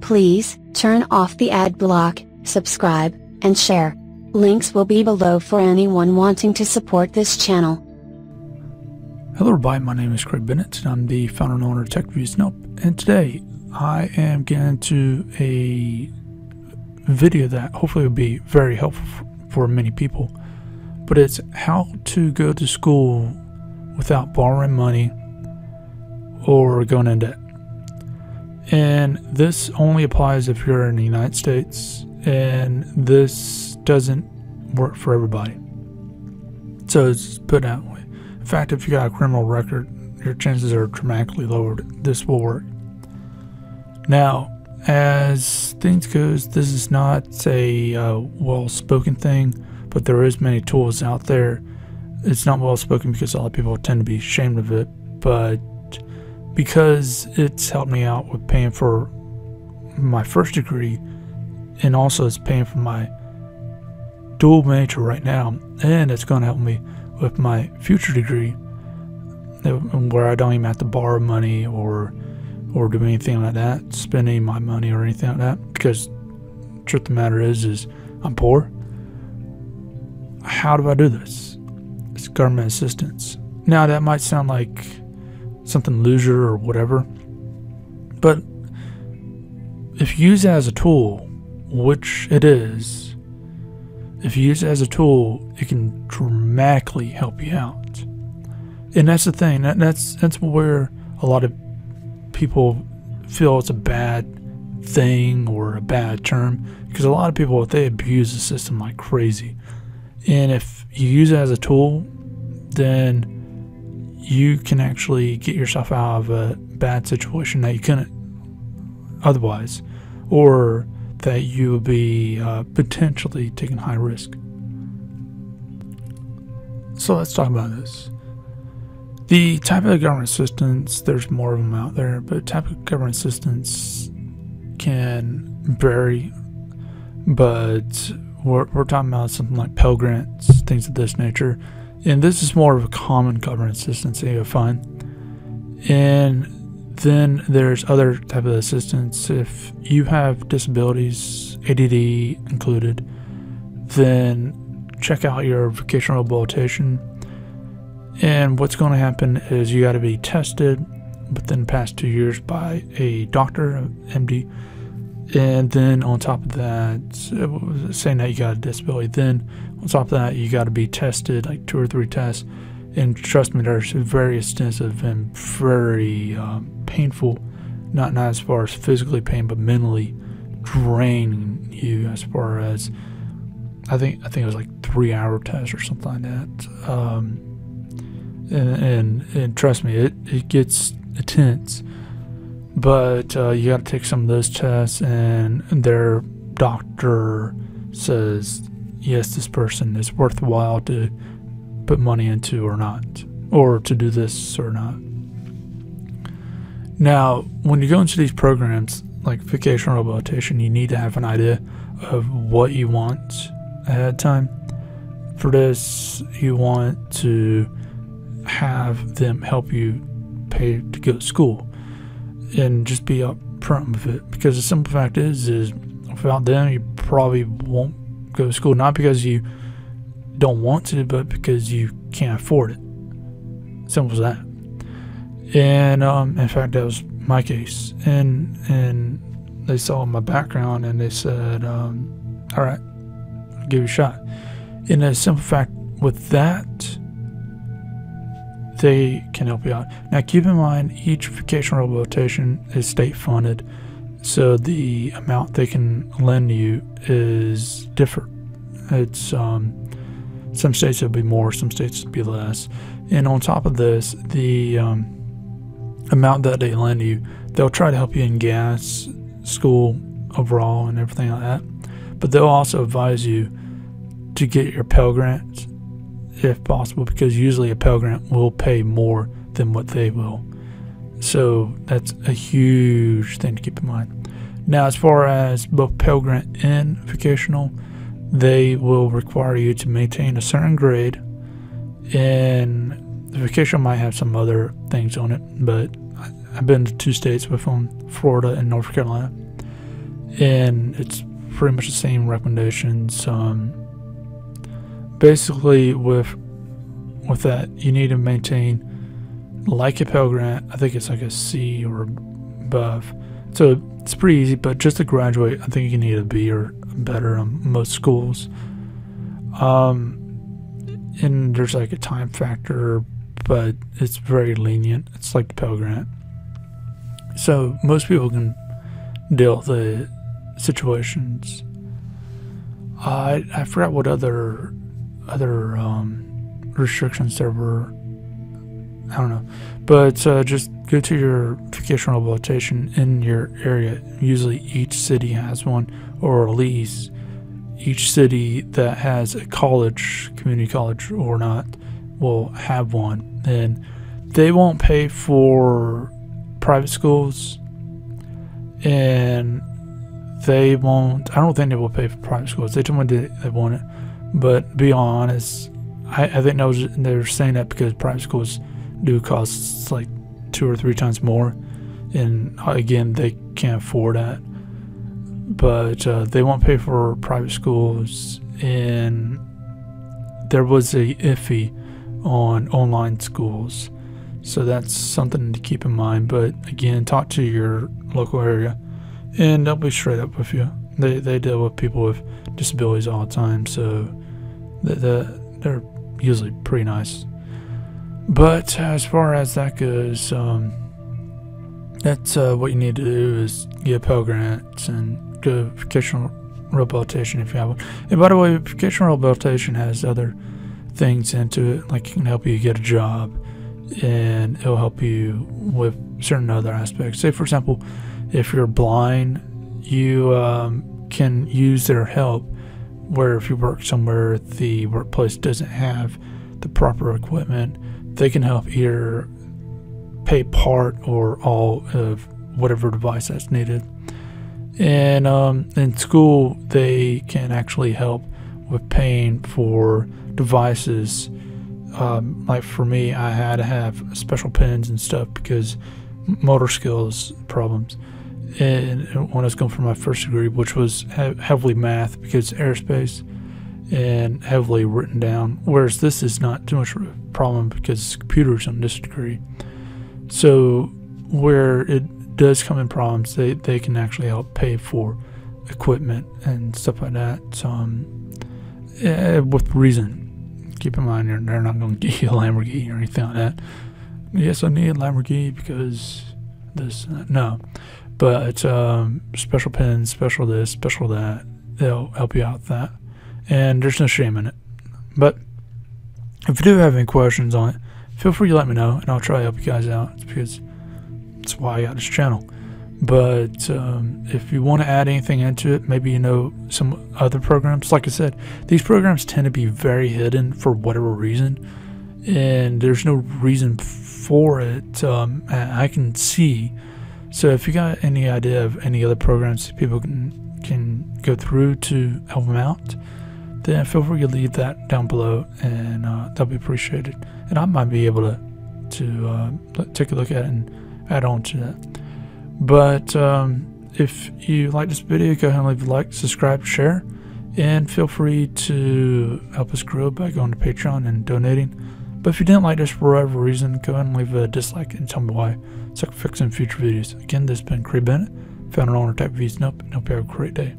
Please turn off the ad block, subscribe, and share. Links will be below for anyone wanting to support this channel. Hello everybody, my name is Craig Bennett and I'm the founder and owner of Tech Reviews Nope, and today I am getting into a video that hopefully will be very helpful for many people, but it's how to go to school without borrowing money or going in debt. And this only applies if you're in the United States, and this doesn't work for everybody. So it's put that way. In fact, if you got a criminal record, your chances are dramatically lowered. This will work. Now, as things goes, this is not a well-spoken thing, but there is many tools out there. It's not well-spoken because a lot of people tend to be ashamed of it, but because it's helped me out with paying for my first degree, and also it's paying for my dual major right now, and it's going to help me with my future degree, where I don't even have to borrow money or do anything like that, spend any of my money or anything like that, because the truth of the matter is I'm poor. How do I do this? It's government assistance. Now that might sound like something loser or whatever, but if you use it as a tool, which it is, if you use it as a tool, it can dramatically help you out. And that's the thing, that's where a lot of people feel it's a bad thing or a bad term, because a lot of people, they abuse the system like crazy. And if you use it as a tool, then you can actually get yourself out of a bad situation that you couldn't otherwise, or that you would be potentially taking high risk. So let's talk about this. The type of government assistance, there's more of them out there, but type of government assistance can vary, but we're talking about something like Pell Grants, things of this nature. And this is more of a common government assistance that you'll find. And then there's other type of assistance. If you have disabilities, ADD included, then check out your vocational rehabilitation. And what's going to happen is you got to be tested within the past 2 years by a doctor, MD. And then on top of that, saying that you got a disability, then on top of that, you got to be tested, like 2 or 3 tests. And trust me, they're very extensive and very painful. Not as far as physically pain, but mentally draining you. As far as I think it was like 3-hour test or something like that. And trust me, it gets intense. But you got to take some of those tests, and their doctor says, yes, this person is worthwhile to put money into or not, or to do this or not. Now, when you go into these programs like vocational rehabilitation, you need to have an idea of what you want ahead of time. For this, you want to have them help you pay to go to school. And just be upfront with it, because the simple fact is without them, you probably won't go to school. Not because you don't want to, but because you can't afford it. Simple as that. And in fact, that was my case. And they saw my background and they said, "All right, I'll give you a shot." And the simple fact with that, they can help you out. Now keep in mind, each vocational rehabilitation is state funded, so the amount they can lend you is different. It's some states it'll be more, some states it'll be less. And on top of this, the amount that they lend you, they'll try to help you in gas, school overall, and everything like that. But they'll also advise you to get your Pell Grant if possible, because usually a Pell Grant will pay more than what they will. So that's a huge thing to keep in mind. Now, as far as both Pell Grant and vocational, they will require you to maintain a certain grade, and the vocational might have some other things on it, but I've been to 2 states with them, Florida and North Carolina. and it's pretty much the same recommendations. Basically, with that, you need to maintain like a Pell Grant. I think it's like a C or above, so it's pretty easy. But just to graduate, I think you need a B or better on most schools. And there's like a time factor, but it's very lenient. It's like the Pell Grant, so most people can deal with the situations. I forgot what other restrictions there were. I don't know, but just go to your vocational rehabilitation in your area. Usually each city has one, or at least each city that has a college, community college or not, will have one. And they won't pay for private schools, and they won't, I don't think they will pay for private schools. They told me they want it, but to be honest, I think they're saying that because private schools do cost like 2 or 3 times more, and again, they can't afford that. But they won't pay for private schools, and there was a iffy on online schools, so that's something to keep in mind. But again, talk to your local area, and they'll be straight up with you. They deal with people with disabilities all the time, so they're usually pretty nice. But as far as that goes, that's what you need to do is get Pell Grants and go vocational rehabilitation if you have one. And by the way, vocational rehabilitation has other things into it, like it can help you get a job, and it'll help you with certain other aspects. Say for example, if you're blind, you can use their help, where if you work somewhere the workplace doesn't have the proper equipment, they can help either pay part or all of whatever device that's needed. And in school, they can actually help with paying for devices. Like for me, I had to have special pens and stuff because motor skills problems. And when I was going for my first degree, which was heavily math because it's aerospace and heavily written down, whereas this is not too much of a problem because it's computers on this degree. So where it does come in problems, they can actually help pay for equipment and stuff like that, with reason. Keep in mind, they're not going to give you a Lamborghini or anything like that. Yes, I need a Lamborghini because this, no. But special pens, special this, special that, they'll help you out with that. And there's no shame in it. But if you do have any questions on it, feel free to let me know, and I'll try to help you guys out. It's because that's why I got this channel. But if you want to add anything into it, maybe you know some other programs. Like I said, these programs tend to be very hidden for whatever reason, and there's no reason for it I can see. So if you got any idea of any other programs people can go through to help them out, then feel free to leave that down below, and that'll be appreciated. And I might be able to take a look at it and add on to that. But if you like this video, go ahead and leave a like, subscribe, share, and feel free to help us grow by going to Patreon and donating. But if you didn't like this for whatever reason, go ahead and leave a dislike and tell me why, so I can fix in future videos. Again, this has been Craig Bennett, founder and owner of Tech Vocational, and hope you have a great day.